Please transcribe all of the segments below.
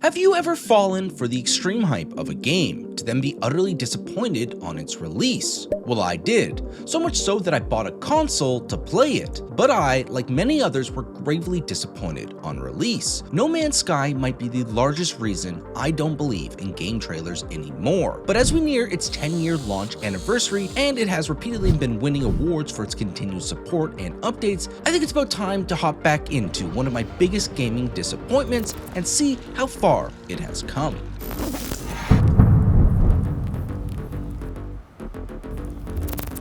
Have you ever fallen for the extreme hype of a game to then be utterly disappointed on its release? Well, I did, so much so that I bought a console to play it. But I, like many others, were gravely disappointed on release. No Man's Sky might be the largest reason I don't believe in game trailers anymore. But as we near its 10-year launch anniversary, and it has repeatedly been winning awards for its continued support and updates, I think it's about time to hop back into one of my biggest gaming disappointments and see how far it has come.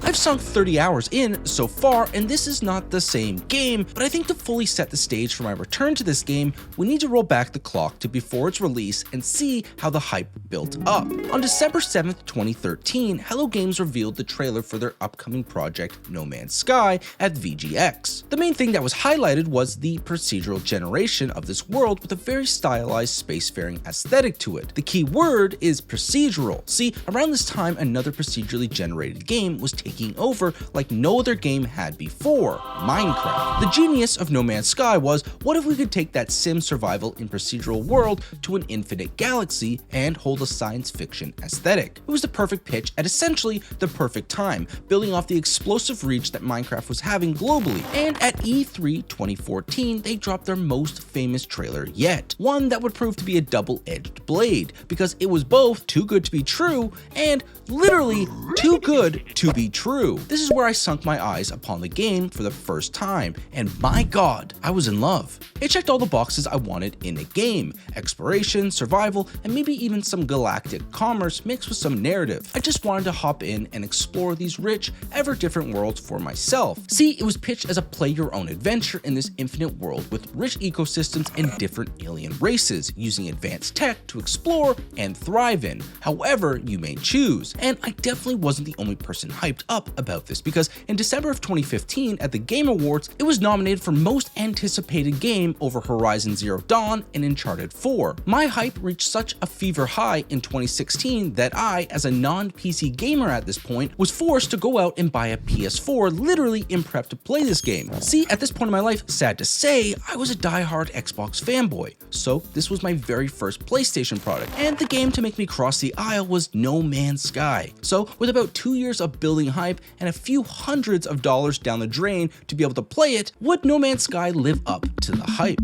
I've sunk 30 hours in so far, and this is not the same game, but I think to fully set the stage for my return to this game, we need to roll back the clock to before its release and see how the hype built up. On December 7th, 2013, Hello Games revealed the trailer for their upcoming project No Man's Sky at VGX. The main thing that was highlighted was the procedural generation of this world with a very stylized spacefaring aesthetic to it. The key word is procedural. See, around this time, another procedurally generated game was taking over like no other game had before, Minecraft. The genius of No Man's Sky was, what if we could take that sim survival in procedural world to an infinite galaxy and hold a science fiction aesthetic? It was the perfect pitch at essentially the perfect time, building off the explosive reach that Minecraft was having globally. And at E3 2014, they dropped their most famous trailer yet, one that would prove to be a double-edged blade, because it was both too good to be true and literally too good to be true. This is where I sunk my eyes upon the game for the first time, and my god, I was in love. It checked all the boxes I wanted in a game: exploration, survival, and maybe even some galactic commerce mixed with some narrative. I just wanted to hop in and explore these rich, ever different worlds for myself. See, it was pitched as a play your own adventure in this infinite world with rich ecosystems and different alien races, using advanced tech to explore and thrive in, however you may choose. And I definitely wasn't the only person hyped up about this, because in December of 2015 at the Game Awards, it was nominated for Most Anticipated Game over Horizon Zero Dawn and Uncharted 4. My hype reached such a fever high in 2016 that I, as a non-PC gamer at this point, was forced to go out and buy a PS4 literally in prep to play this game. See, at this point in my life, sad to say, I was a die-hard Xbox fanboy, so this was my very first PlayStation product, and the game to make me cross the aisle was No Man's Sky. So with about 2 years of building hype and a few hundreds of dollars down the drain to be able to play it, would No Man's Sky live up to the hype?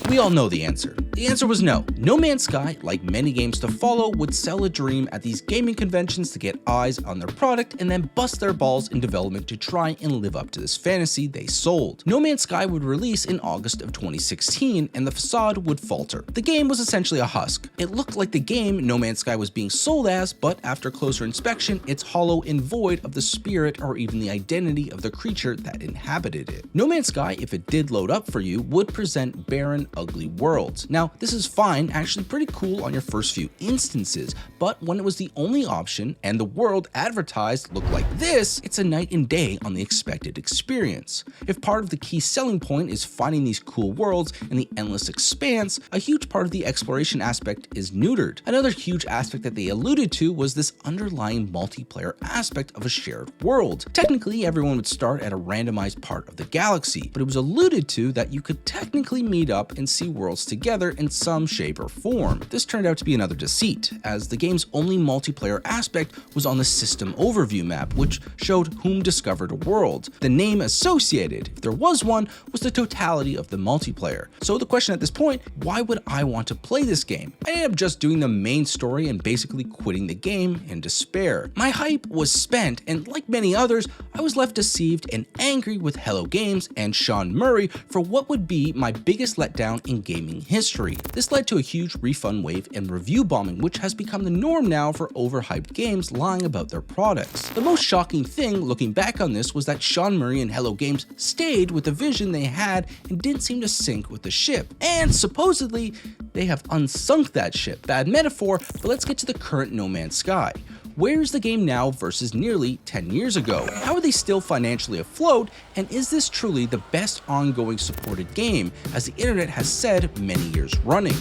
We all know the answer. The answer was no. No Man's Sky, like many games to follow, would sell a dream at these gaming conventions to get eyes on their product and then bust their balls in development to try and live up to this fantasy they sold. No Man's Sky would release in August of 2016 and the facade would falter. The game was essentially a husk. It looked like the game No Man's Sky was being sold as, but after closer inspection, it's hollow and void of the spirit or even the identity of the creature that inhabited it. No Man's Sky, if it did load up for you, would present barren, ugly worlds. Now, this is fine, actually pretty cool on your first few instances, but when it was the only option and the world advertised looked like this, it's a night and day on the expected experience. If part of the key selling point is finding these cool worlds in the endless expanse, a huge part of the exploration aspect is neutered. Another huge aspect that they alluded to was this underlying multiplayer aspect of a shared world. Technically, everyone would start at a randomized part of the galaxy, but it was alluded to that you could technically meet up and see worlds together in some shape or form. This turned out to be another deceit, as the game's only multiplayer aspect was on the system overview map, which showed whom discovered a world. The name associated, if there was one, was the totality of the multiplayer. So the question at this point, why would I want to play this game? I ended up just doing the main story and basically quitting the game in despair. My hype was spent, and like many others, I was left deceived and angry with Hello Games and Sean Murray for what would be my biggest letdown in gaming history. This led to a huge refund wave and review bombing, which has become the norm now for overhyped games lying about their products. The most shocking thing looking back on this was that Sean Murray and Hello Games stayed with the vision they had and didn't seem to sync with the ship. And supposedly, they have unsunk that ship. Bad metaphor, but let's get to the current No Man's Sky. Where is the game now versus nearly 10 years ago? How are they still financially afloat? And is this truly the best ongoing supported game, as the internet has said many years running?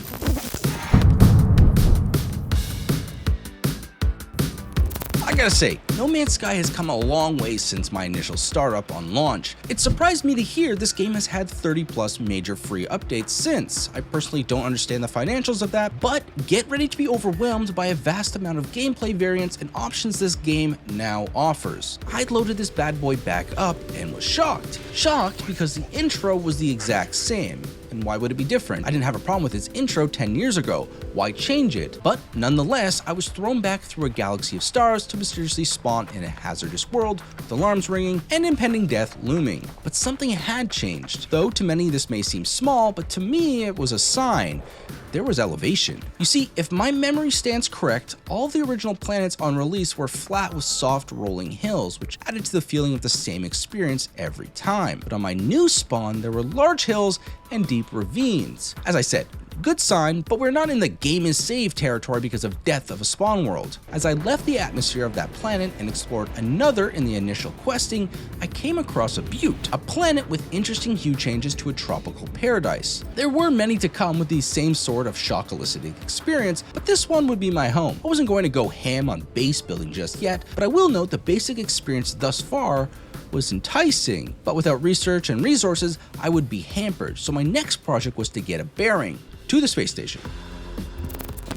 gotta say, No Man's Sky has come a long way since my initial startup on launch. It surprised me to hear this game has had 30 plus major free updates since. I personally don't understand the financials of that, but get ready to be overwhelmed by a vast amount of gameplay variants and options this game now offers. I loaded this bad boy back up and was shocked. Shocked because the intro was the exact same. And why would it be different? I didn't have a problem with its intro 10 years ago. Why change it? But nonetheless, I was thrown back through a galaxy of stars to mysteriously spawn in a hazardous world with alarms ringing and impending death looming. But something had changed. Though to many this may seem small, but to me it was a sign. There was elevation. You see, if my memory stands correct, all the original planets on release were flat with soft rolling hills, which added to the feeling of the same experience every time. But on my new spawn, there were large hills and deep ravines. As I said, good sign, but we're not in the game is saved territory because of death of a spawn world. As I left the atmosphere of that planet and explored another in the initial questing, I came across a butte, a planet with interesting hue changes to a tropical paradise. There were many to come with the same sort of shock eliciting experience, but this one would be my home. I wasn't going to go ham on base building just yet, but I will note the basic experience thus far was enticing, but without research and resources, I would be hampered. So my next project was to get a bearing to the space station.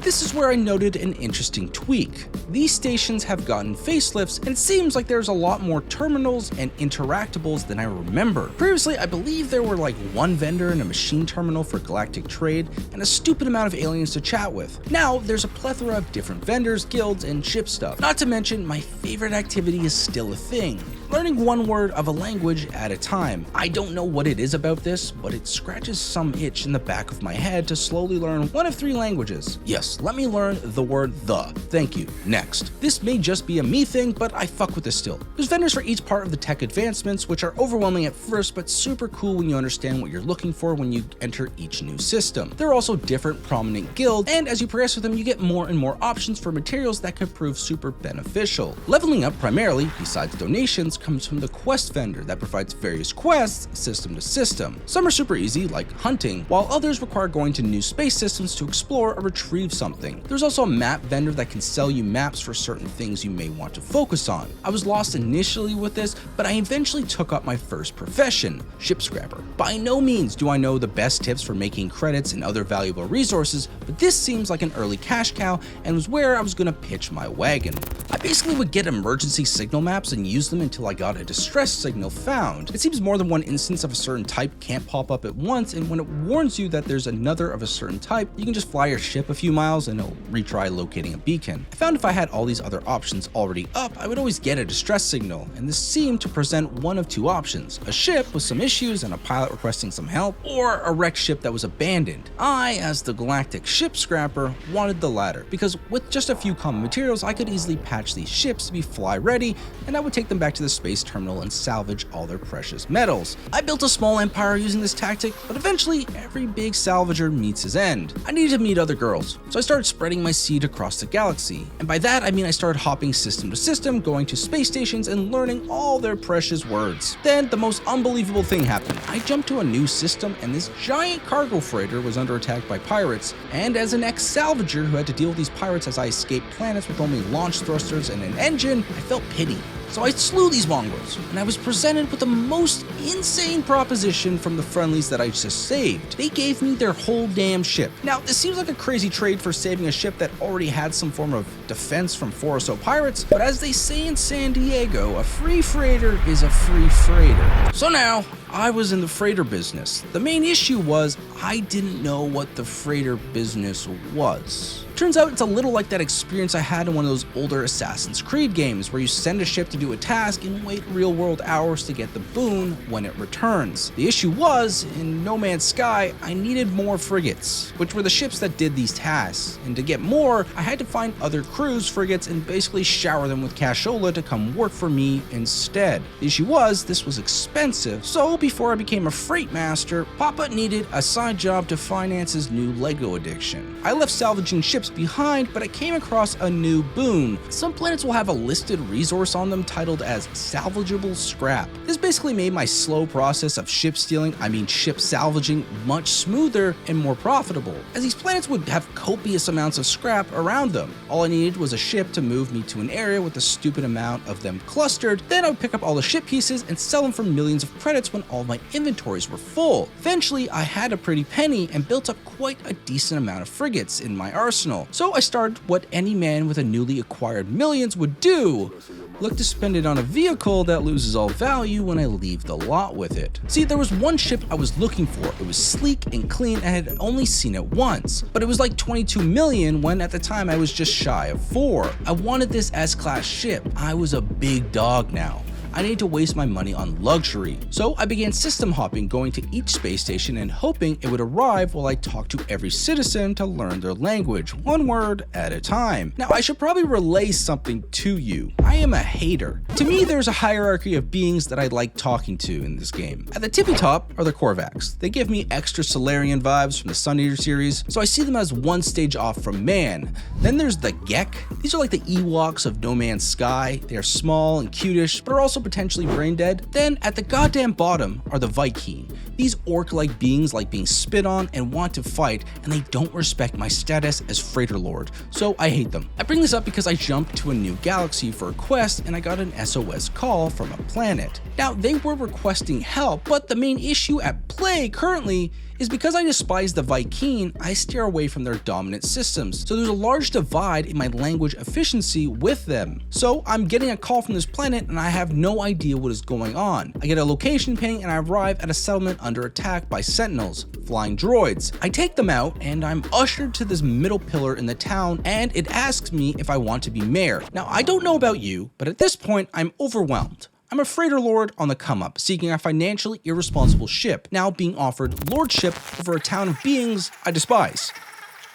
This is where I noted an interesting tweak. These stations have gotten facelifts, and it seems like there's a lot more terminals and interactables than I remember. Previously, I believe there were like one vendor and a machine terminal for galactic trade, and a stupid amount of aliens to chat with. Now, there's a plethora of different vendors, guilds, and ship stuff. Not to mention, my favorite activity is still a thing. Learning one word of a language at a time. I don't know what it is about this, but it scratches some itch in the back of my head to slowly learn one of 3 languages. Yes, let me learn the word the. Thank you. Next. This may just be a me thing, but I fuck with this still. There's vendors for each part of the tech advancements, which are overwhelming at first, but super cool when you understand what you're looking for when you enter each new system. There are also different prominent guilds, and as you progress with them, you get more and more options for materials that could prove super beneficial. Leveling up primarily, besides donations, comes from the quest vendor that provides various quests system to system. Some are super easy, like hunting, while others require going to new space systems to explore or retrieve something. There's also a map vendor that can sell you maps for certain things you may want to focus on. I was lost initially with this, but I eventually took up my first profession, ship scrapper. By no means do I know the best tips for making credits and other valuable resources, but this seems like an early cash cow and was where I was gonna pitch my wagon. I basically would get emergency signal maps and use them until I got a distress signal found. It seems more than one instance of a certain type can't pop up at once, and when it warns you that there's another of a certain type, you can just fly your ship a few miles and it'll retry locating a beacon. I found if I had all these other options already up, I would always get a distress signal, and this seemed to present one of 2 options: a ship with some issues and a pilot requesting some help, or a wrecked ship that was abandoned. I, as the galactic ship scrapper, wanted the latter, because with just a few common materials, I could easily patch these ships to be fly ready, and I would take them back to the space terminal and salvage all their precious metals. I built a small empire using this tactic, but eventually every big salvager meets his end. I needed to meet other girls, so I started spreading my seed across the galaxy, and by that I mean I started hopping system to system, going to space stations and learning all their precious words. Then the most unbelievable thing happened. I jumped to a new system and this giant cargo freighter was under attack by pirates, and as an ex-salvager who had to deal with these pirates as I escaped planets with only launch thrusters and an engine, I felt pity. So I slew these mongrels, and I was presented with the most insane proposition from the friendlies that I just saved. They gave me their whole damn ship. Now, this seems like a crazy trade for saving a ship that already had some form of defense from 4 or so pirates, but as they say in San Diego, a free freighter is a free freighter. So now, I was in the freighter business. The main issue was I didn't know what the freighter business was. Turns out it's a little like that experience I had in one of those older Assassin's Creed games where you send a ship to do a task and wait real-world hours to get the boon when it returns. The issue was, in No Man's Sky, I needed more frigates, which were the ships that did these tasks, and to get more, I had to find other crews' frigates and basically shower them with cashola to come work for me instead. The issue was, this was expensive, so before I became a freight master, Papa needed a side job to finance his new Lego addiction. I left salvaging ships behind, but I came across a new boon. Some planets will have a listed resource on them titled as salvageable scrap. This basically made my slow process of ship stealing, ship salvaging, much smoother and more profitable, as these planets would have copious amounts of scrap around them. All I needed was a ship to move me to an area with a stupid amount of them clustered, then I would pick up all the ship pieces and sell them for millions of credits when all my inventories were full. Eventually, I had a pretty penny and built up quite a decent amount of frigates in my arsenal. So I started what any man with a newly acquired millions would do: look to spend it on a vehicle that loses all value when I leave the lot with it. See, there was one ship I was looking for. It was sleek and clean and I had only seen it once, but it was like 22 million when at the time I was just shy of 4. I wanted this S-class ship. I was a big dog now. I needed to waste my money on luxury. So I began system hopping, going to each space station and hoping it would arrive while I talked to every citizen to learn their language, one word at a time. Now, I should probably relay something to you. I am a hater. To me, there's a hierarchy of beings that I like talking to in this game. At the tippy top are the Korvax. They give me extra Solarian vibes from the Sun Eater series, so I see them as one stage off from man. Then there's the Gek. These are like the Ewoks of No Man's Sky. They are small and cutish, but are also potentially brain dead. Then at the goddamn bottom are the Viking. These orc-like beings like being spit on and want to fight, and they don't respect my status as freighter lord, so I hate them. I bring this up because I jumped to a new galaxy for a quest and I got an SOS call from a planet. Now, they were requesting help, but the main issue at play currently is because I despise the Viking, I steer away from their dominant systems, so there's a large divide in my language efficiency with them. So I'm getting a call from this planet and I have no idea what is going on. I get a location ping and I arrive at a settlement under attack by sentinels, flying droids. I take them out and I'm ushered to this middle pillar in the town and it asks me if I want to be mayor. Now, I don't know about you, but at this point I'm overwhelmed. I'm a freighter lord on the come up, seeking a financially irresponsible ship, now being offered lordship over a town of beings I despise.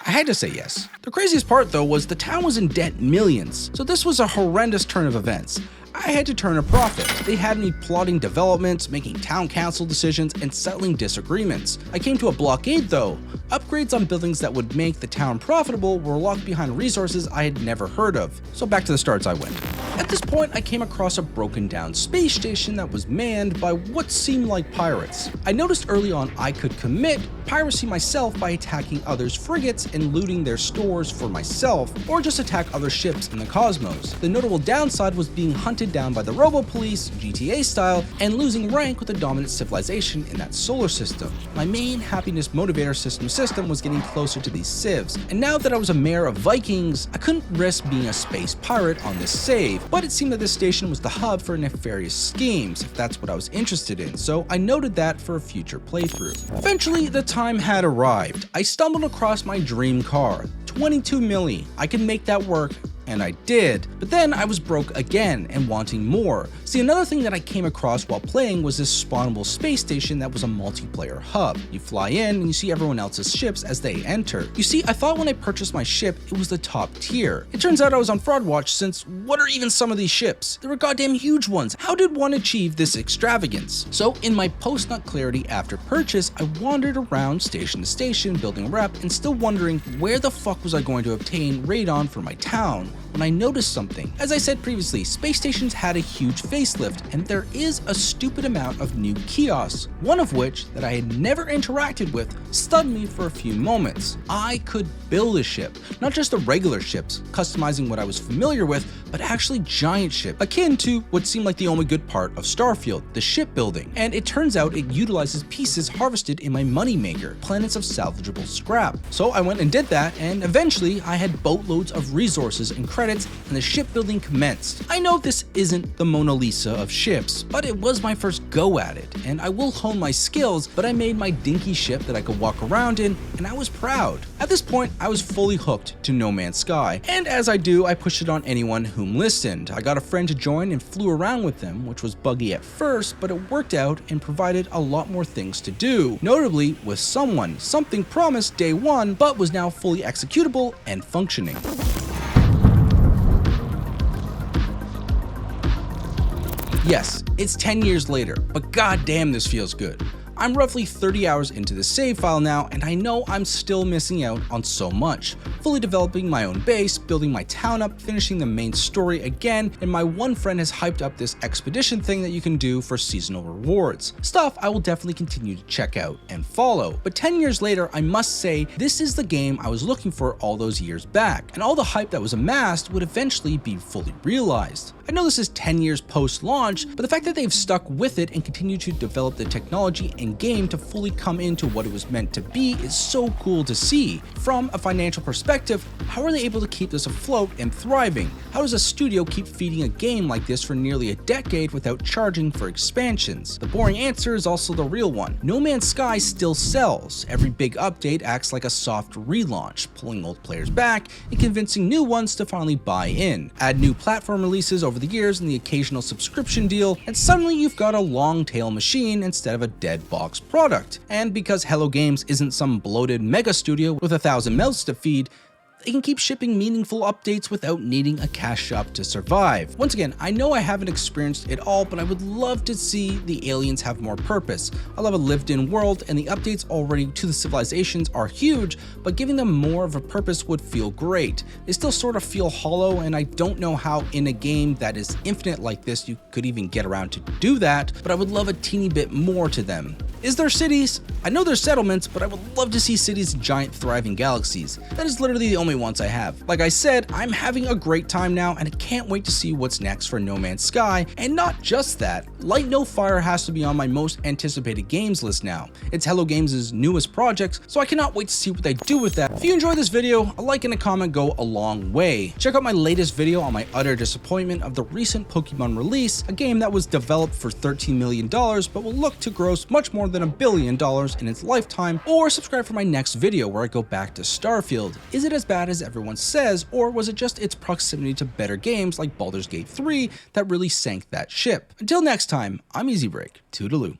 I had to say yes. The craziest part though was the town was in debt millions, so this was a horrendous turn of events. I had to turn a profit. They had me plotting developments, making town council decisions, and settling disagreements. I came to a blockade though. Upgrades on buildings that would make the town profitable were locked behind resources I had never heard of. So back to the starts I went. At this point, I came across a broken down space station that was manned by what seemed like pirates. I noticed early on I could commit piracy myself by attacking others' frigates and looting their stores for myself, or just attack other ships in the cosmos. The notable downside was being hunted down by the robo-police, GTA style, and losing rank with a dominant civilization in that solar system. My main happiness motivator system was getting closer to these civs, and now that I was a mayor of Vikings, I couldn't risk being a space pirate on this save, but it seemed that this station was the hub for nefarious schemes, if that's what I was interested in, so I noted that for a future playthrough. Eventually, the time had arrived. I stumbled across my dream car, 22 milli. I could make that work, and I did. But then I was broke again and wanting more. See, another thing that I came across while playing was this spawnable space station that was a multiplayer hub. You fly in and you see everyone else's ships as they enter. You see, I thought when I purchased my ship, it was the top tier. It turns out I was on fraud watch, since what are even some of these ships? They were goddamn huge ones. How did one achieve this extravagance? So in my post-nut clarity after purchase, I wandered around station to station, building a rep, and still wondering where the fuck was I going to obtain radon for my town, when I noticed something. As I said previously, space stations had a huge facelift, and there is a stupid amount of new kiosks, one of which that I had never interacted with stunned me for a few moments. I could build a ship, not just the regular ships, customizing what I was familiar with, but actually giant ship, akin to what seemed like the only good part of Starfield, the shipbuilding. And it turns out it utilizes pieces harvested in my moneymaker, planets of salvageable scrap. So I went and did that, and eventually I had boatloads of resources and credits, and the shipbuilding commenced. I know this isn't the Mona Lisa of ships, but it was my first go at it, and I will hone my skills, but I made my dinky ship that I could walk around in, and I was proud. At this point, I was fully hooked to No Man's Sky, and as I do, I pushed it on anyone whom listened. I got a friend to join and flew around with them, which was buggy at first, but it worked out and provided a lot more things to do, notably with something promised day one, but was now fully executable and functioning. Yes, it's 10 years later, but goddamn this feels good. I'm roughly 30 hours into the save file now, and I know I'm still missing out on so much. Fully developing my own base, building my town up, finishing the main story again, and my one friend has hyped up this expedition thing that you can do for seasonal rewards. Stuff I will definitely continue to check out and follow. But 10 years later, I must say, this is the game I was looking for all those years back, and all the hype that was amassed would eventually be fully realized. I know this is 10 years post-launch, but the fact that they've stuck with it and continued to develop the technology and game to fully come into what it was meant to be is so cool to see. From a financial perspective, how are they able to keep this afloat and thriving? How does a studio keep feeding a game like this for nearly a decade without charging for expansions? The boring answer is also the real one. No Man's Sky still sells. Every big update acts like a soft relaunch, pulling old players back and convincing new ones to finally buy in. Add new platform releases over the years and the occasional subscription deal, and suddenly you've got a long tail machine instead of a dead box product. And because Hello Games isn't some bloated mega studio with 1,000 mouths to feed, they can keep shipping meaningful updates without needing a cash shop to survive. Once again, I know I haven't experienced it all, but I would love to see the aliens have more purpose. I love a lived-in world, and the updates already to the civilizations are huge, but giving them more of a purpose would feel great. They still sort of feel hollow, and I don't know how in a game that is infinite like this you could even get around to do that, but I would love a teeny bit more to them. Is there cities? I know there's settlements, but I would love to see cities in giant thriving galaxies. That is literally the only ones I have. Like I said, I'm having a great time now, and I can't wait to see what's next for No Man's Sky. And not just that, Light No Fire has to be on my most anticipated games list now. It's Hello Games' newest project, so I cannot wait to see what they do with that. If you enjoyed this video, a like and a comment go a long way. Check out my latest video on my utter disappointment of the recent Pokemon release, a game that was developed for $13 million but will look to gross much more than $1 billion in its lifetime, or subscribe for my next video where I go back to Starfield. Is it as bad as everyone says, or was it just its proximity to better games like Baldur's Gate 3 that really sank that ship? Until next time, I'm EasyBreak. Toodaloo.